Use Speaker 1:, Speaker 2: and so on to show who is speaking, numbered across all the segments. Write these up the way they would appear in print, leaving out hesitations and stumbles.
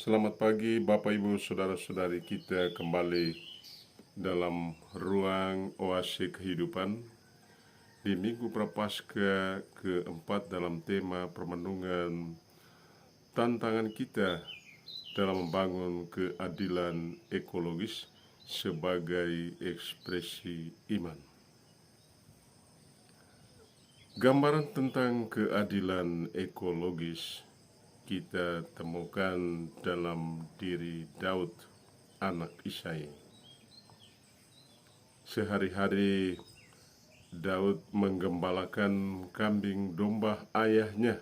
Speaker 1: Selamat pagi Bapak Ibu Saudara-saudari kita kembali dalam ruang oase kehidupan di Minggu Prapaskah keempat dalam tema permenungan tantangan kita dalam membangun keadilan ekologis sebagai ekspresi iman. Gambaran tentang keadilan ekologis kita temukan dalam diri Daud, anak Isai. Sehari-hari Daud menggembalakan kambing domba ayahnya.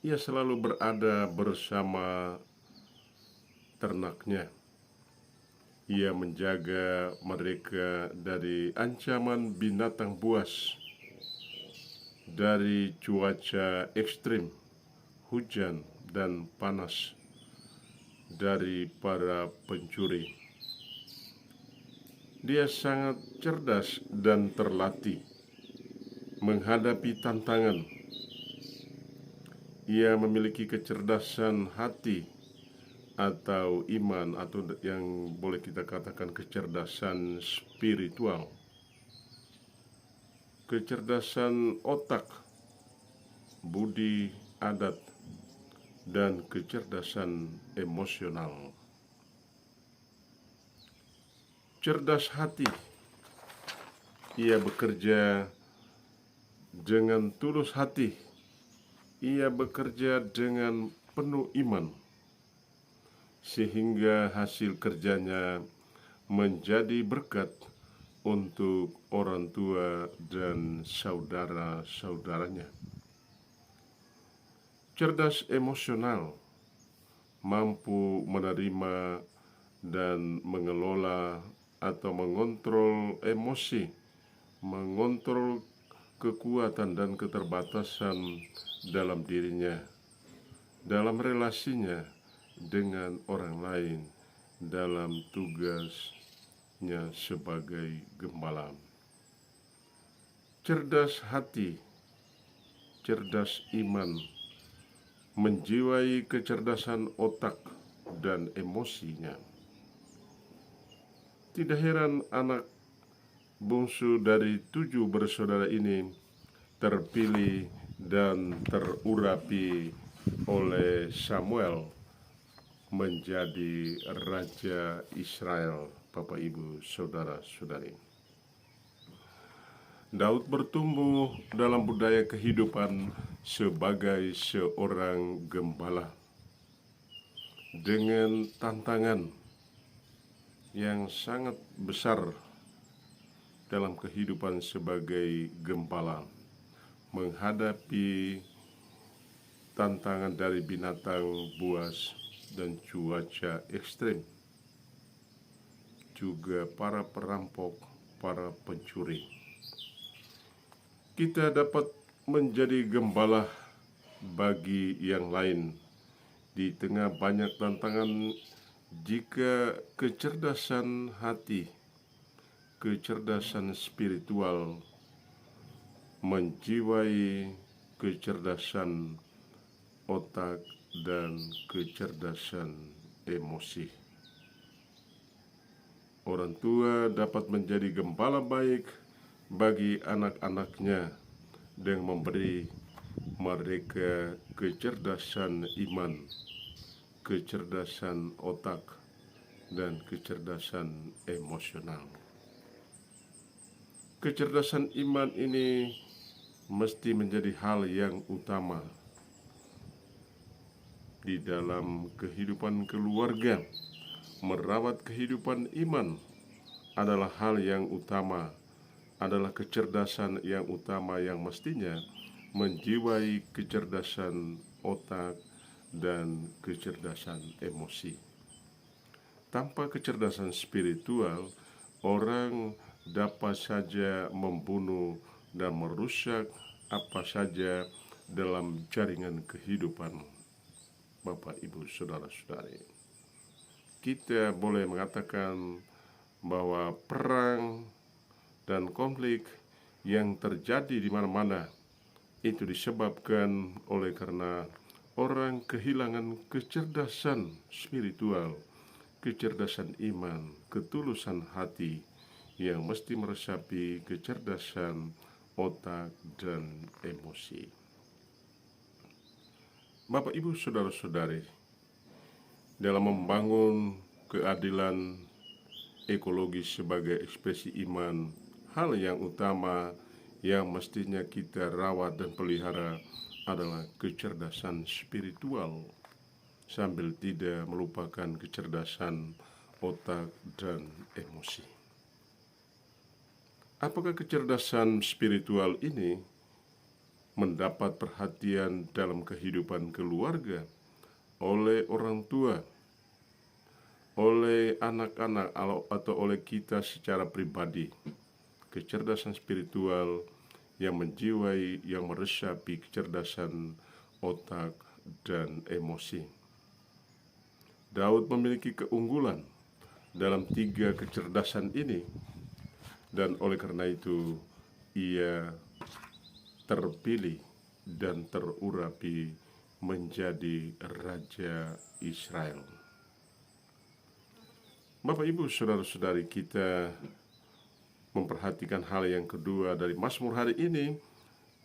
Speaker 1: Ia selalu berada bersama ternaknya. Ia menjaga mereka dari ancaman binatang buas, dari cuaca ekstrim, hujan dan panas, dari para pencuri. Dia sangat cerdas dan terlatih menghadapi tantangan. Ia memiliki kecerdasan hati atau iman, atau yang boleh kita katakan kecerdasan spiritual, kecerdasan otak, budi adat, dan kecerdasan emosional. Cerdas hati, ia bekerja dengan tulus hati, ia bekerja dengan penuh iman, sehingga hasil kerjanya menjadi berkat untuk orang tua dan saudara-saudaranya. Cerdas emosional, mampu menerima dan mengelola atau mengontrol emosi, mengontrol kekuatan dan keterbatasan dalam dirinya, dalam relasinya dengan orang lain, dalam tugasnya sebagai gembala. Cerdas hati, cerdas iman, menjiwai kecerdasan otak dan emosinya. Tidak heran anak bungsu dari 7 bersaudara ini terpilih dan terurapi oleh Samuel menjadi Raja Israel, Bapak Ibu Saudara-saudari. Daud bertumbuh dalam budaya kehidupan sebagai seorang gembala dengan tantangan yang sangat besar dalam kehidupan sebagai gembala, menghadapi tantangan dari binatang buas dan cuaca ekstrim, juga para perampok, para pencuri. Kita dapat menjadi gembala bagi yang lain di tengah banyak tantangan jika kecerdasan hati, kecerdasan spiritual menjiwai kecerdasan otak dan kecerdasan emosi. Orang tua dapat menjadi gembala baik bagi anak-anaknya dengan memberi mereka kecerdasan iman, kecerdasan otak, dan kecerdasan emosional. Kecerdasan iman ini mesti menjadi hal yang utama di dalam kehidupan keluarga. Merawat kehidupan iman adalah hal yang utama, adalah kecerdasan yang utama yang mestinya menjiwai kecerdasan otak dan kecerdasan emosi. Tanpa kecerdasan spiritual, orang dapat saja membunuh dan merusak apa saja dalam jaringan kehidupan. Bapak, Ibu, Saudara-saudari, kita boleh mengatakan bahwa perang dan konflik yang terjadi di mana-mana itu disebabkan oleh karena orang kehilangan kecerdasan spiritual, kecerdasan iman, ketulusan hati yang mesti meresapi kecerdasan otak dan emosi. Bapak, Ibu, saudara-saudari, dalam membangun keadilan ekologis sebagai ekspresi iman, hal yang utama yang mestinya kita rawat dan pelihara adalah kecerdasan spiritual, sambil tidak melupakan kecerdasan otak dan emosi. Apakah kecerdasan spiritual ini mendapat perhatian dalam kehidupan keluarga oleh orang tua, oleh anak-anak, atau oleh kita secara pribadi? Kecerdasan spiritual yang menjiwai, yang meresapi kecerdasan otak dan emosi. Daud memiliki keunggulan dalam 3 kecerdasan ini, dan oleh karena itu ia terpilih dan terurapi menjadi Raja Israel. Bapak, Ibu, saudara-saudari, kita memperhatikan hal yang kedua dari Mazmur hari ini.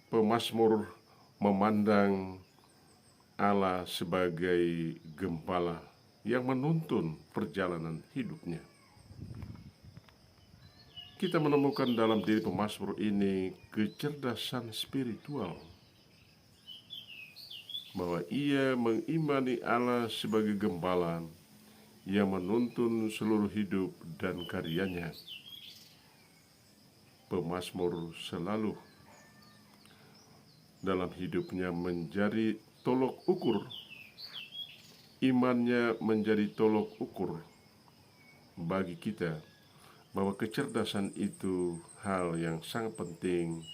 Speaker 1: Pemazmur memandang Allah sebagai gembala yang menuntun perjalanan hidupnya. Kita menemukan dalam diri pemazmur ini kecerdasan spiritual, bahwa ia mengimani Allah sebagai gembala yang menuntun seluruh hidup dan karyanya. Pemazmur selalu dalam hidupnya menjadi tolok ukur, imannya menjadi tolok ukur bagi kita, bahwa kecerdasan itu hal yang sangat penting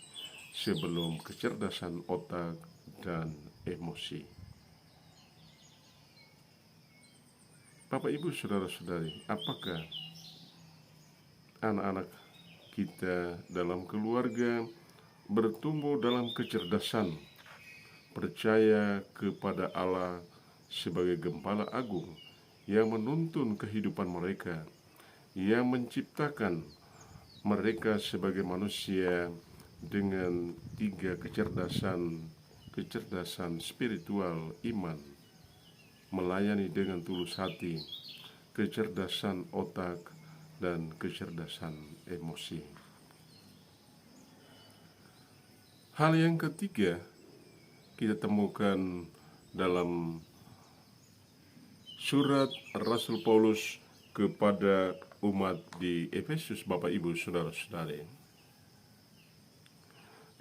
Speaker 1: sebelum kecerdasan otak dan emosi. Bapak, Ibu, saudara-saudari, apakah anak-anak kita dalam keluarga bertumbuh dalam kecerdasan, percaya kepada Allah sebagai gembala agung yang menuntun kehidupan mereka, yang menciptakan mereka sebagai manusia dengan 3 kecerdasan spiritual, iman, melayani dengan tulus hati, kecerdasan otak, dan kecerdasan emosi. Hal yang ketiga kita temukan dalam surat Rasul Paulus kepada umat di Efesus, Bapak, Ibu, saudara-saudari.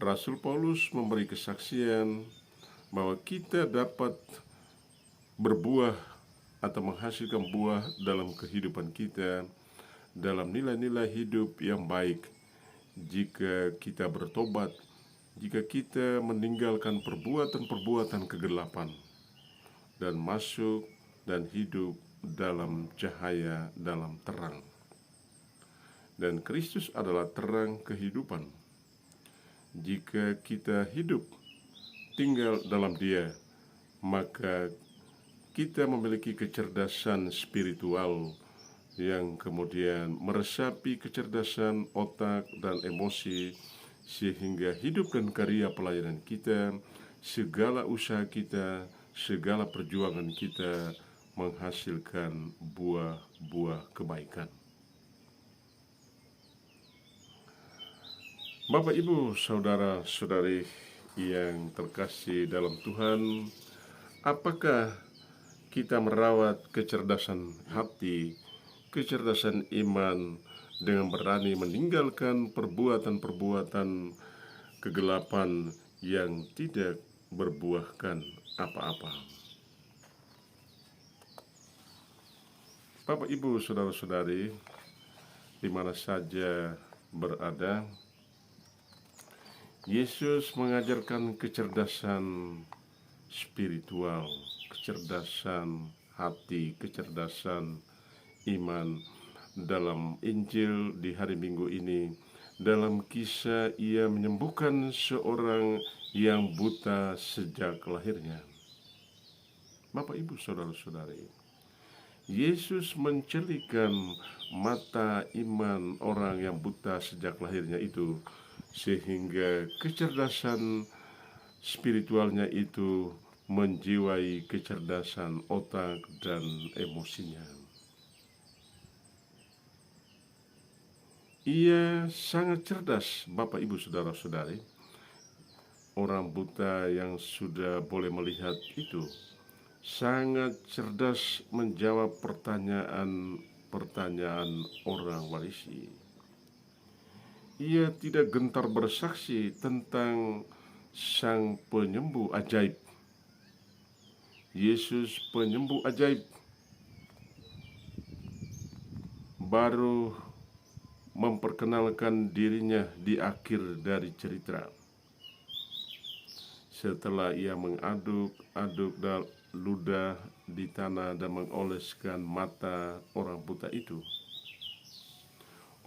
Speaker 1: Rasul Paulus memberi kesaksian bahwa kita dapat berbuah atau menghasilkan buah dalam kehidupan kita, dalam nilai-nilai hidup yang baik, jika kita bertobat, jika kita meninggalkan perbuatan-perbuatan kegelapan dan masuk dan hidup dalam cahaya, dalam terang. Dan Kristus adalah terang kehidupan. Jika kita hidup tinggal dalam Dia, maka kita memiliki kecerdasan spiritual yang kemudian meresapi kecerdasan otak dan emosi, sehingga hidup dan karya pelayanan kita, segala usaha kita, segala perjuangan kita menghasilkan buah-buah kebaikan. Bapak, Ibu, saudara-saudari yang terkasih dalam Tuhan, apakah kita merawat kecerdasan hati, kecerdasan iman dengan berani meninggalkan perbuatan-perbuatan kegelapan yang tidak berbuahkan apa-apa? Bapak, Ibu, saudara-saudari, di mana saja berada, Yesus mengajarkan kecerdasan spiritual, kecerdasan hati, kecerdasan iman. Dalam Injil di hari Minggu ini, dalam kisah ia menyembuhkan seorang yang buta sejak lahirnya. Bapak, Ibu, saudara-saudari, Yesus mencelikan mata iman orang yang buta sejak lahirnya itu, sehingga kecerdasan spiritualnya itu menjiwai kecerdasan otak dan emosinya. Ia sangat cerdas, Bapak, Ibu, saudara-saudari. Orang buta yang sudah boleh melihat itu sangat cerdas menjawab pertanyaan orang Farisi. Ia tidak gentar bersaksi tentang sang penyembuh ajaib. Yesus penyembuh ajaib baru memperkenalkan dirinya di akhir dari cerita. Setelah ia mengaduk-aduk ludah di tanah dan mengoleskan mata orang buta itu,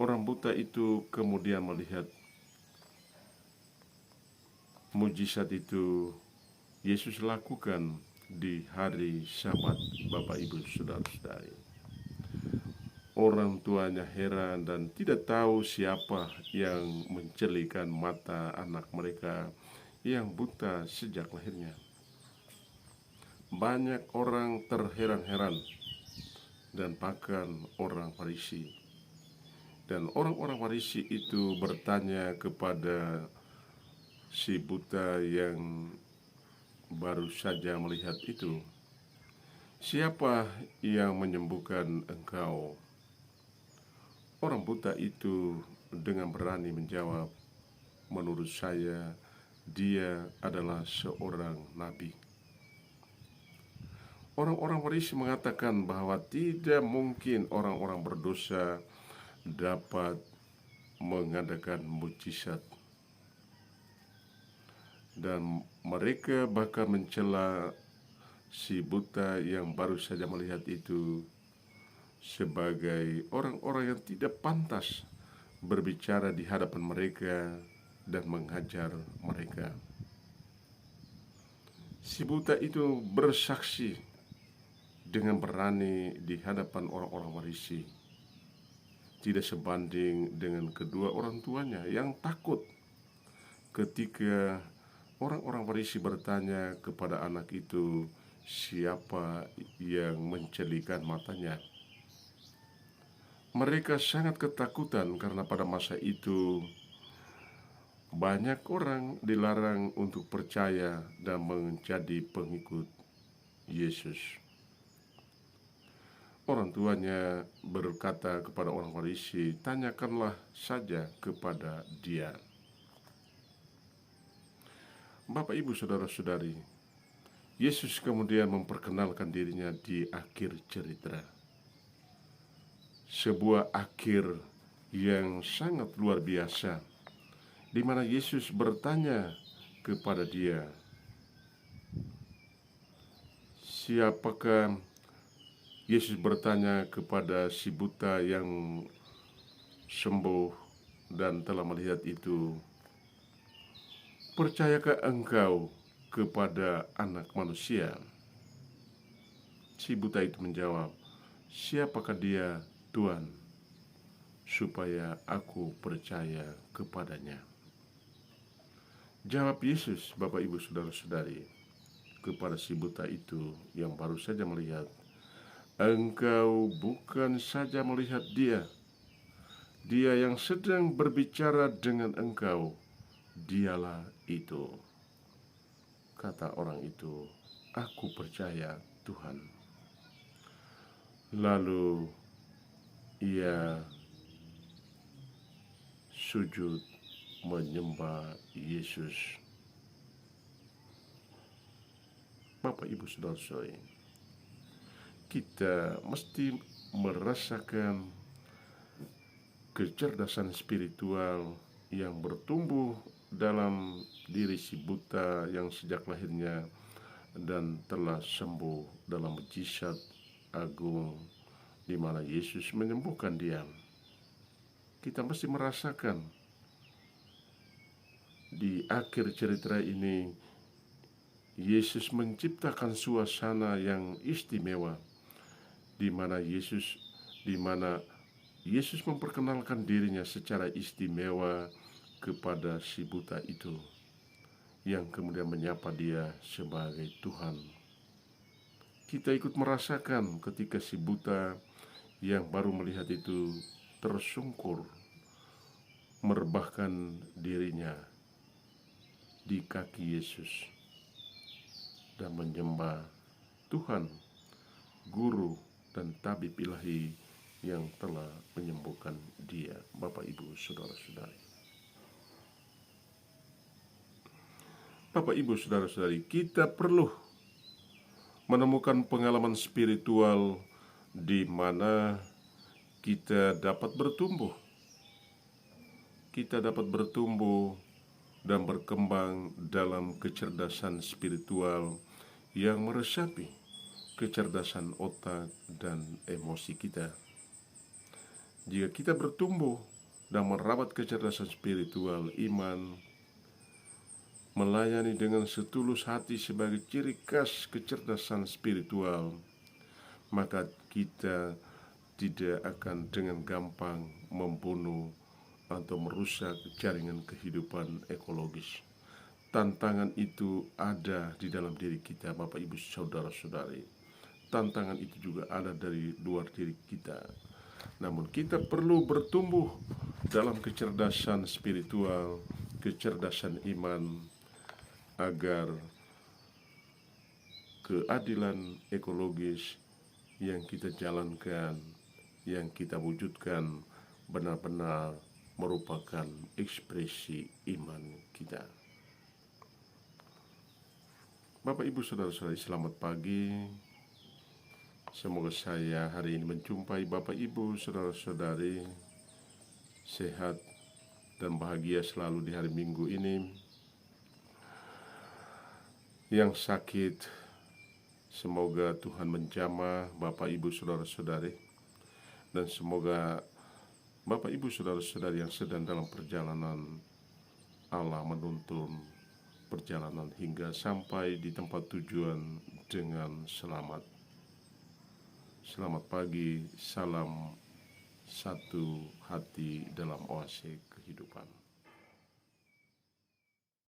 Speaker 1: orang buta itu kemudian melihat. Mujizat itu Yesus lakukan di hari Sabat, Bapak, Ibu, saudara-saudari. Orang tuanya heran dan tidak tahu siapa yang mencelikan mata anak mereka yang buta sejak lahirnya. Banyak orang terheran-heran dan bahkan orang Farisi. Dan orang-orang Farisi itu bertanya kepada si buta yang baru saja melihat itu, "Siapa yang menyembuhkan engkau?" Orang buta itu dengan berani menjawab, "Menurut saya, dia adalah seorang nabi." Orang-orang Farisi mengatakan bahwa tidak mungkin orang-orang berdosa dapat mengadakan mujizat, dan mereka bahkan mencela si buta yang baru saja melihat itu sebagai orang-orang yang tidak pantas berbicara di hadapan mereka dan mengajar mereka. Si buta itu bersaksi dengan berani di hadapan orang-orang Farisi, tidak sebanding dengan kedua orang tuanya yang takut ketika orang-orang Farisi bertanya kepada anak itu siapa yang mencelikan matanya. Mereka sangat ketakutan karena pada masa itu banyak orang dilarang untuk percaya dan menjadi pengikut Yesus. Orang tuanya berkata kepada orang Farisi, "Tanyakanlah saja kepada dia." Bapak, Ibu, saudara-saudari, Yesus kemudian memperkenalkan dirinya di akhir cerita. Sebuah akhir yang sangat luar biasa, di mana Yesus bertanya kepada dia, siapakah Yesus bertanya kepada si buta yang sembuh dan telah melihat itu, "Percayakah engkau kepada Anak Manusia?" Si buta itu menjawab, "Siapakah dia, Tuhan, supaya aku percaya kepadanya?" Jawab Yesus, Bapak, Ibu, saudara-saudari, kepada si buta itu yang baru saja melihat, "Engkau bukan saja melihat dia yang sedang berbicara dengan engkau, dialah itu." Kata orang itu, "Aku percaya, Tuhan." Lalu ia sujud menyembah Yesus. Bapak, Ibu, saudara-saudari, kita mesti merasakan kecerdasan spiritual yang bertumbuh dalam diri si buta yang sejak lahirnya dan telah sembuh dalam mujizat agung di mana Yesus menyembuhkan dia. Kita mesti merasakan di akhir cerita ini Yesus menciptakan suasana yang istimewa di mana Yesus memperkenalkan dirinya secara istimewa kepada si buta itu, yang kemudian menyapa dia sebagai Tuhan. Kita ikut merasakan ketika si buta yang baru melihat itu tersungkur, merebahkan dirinya di kaki Yesus dan menyembah Tuhan, Guru dan Tabib ilahi yang telah menyembuhkan dia. Bapak, Ibu, saudara-saudari. Bapak, Ibu, saudara-saudari, kita perlu menemukan pengalaman spiritual di mana kita dapat bertumbuh. Kita dapat bertumbuh dan berkembang dalam kecerdasan spiritual yang meresapi kecerdasan otak dan emosi kita. Jika kita bertumbuh dan merawat kecerdasan spiritual iman, melayani dengan setulus hati sebagai ciri khas kecerdasan spiritual, maka kita tidak akan dengan gampang membunuh atau merusak jaringan kehidupan ekologis. Tantangan itu ada di dalam diri kita, Bapak, Ibu, saudara-saudari. Tantangan itu juga ada dari luar diri kita. Namun kita perlu bertumbuh dalam kecerdasan spiritual, kecerdasan iman, agar keadilan ekologis yang kita jalankan, yang kita wujudkan, benar-benar merupakan ekspresi iman kita. Bapak, Ibu, saudara-saudari, selamat pagi. Semoga saya hari ini menjumpai Bapak, Ibu, saudara-saudari sehat dan bahagia selalu di hari Minggu ini. Yang sakit, semoga Tuhan menjamah Bapak, Ibu, saudara-saudari. Dan semoga Bapak, Ibu, saudara-saudari yang sedang dalam perjalanan, Allah menuntun perjalanan hingga sampai di tempat tujuan dengan selamat. Selamat pagi, salam satu hati dalam oase kehidupan.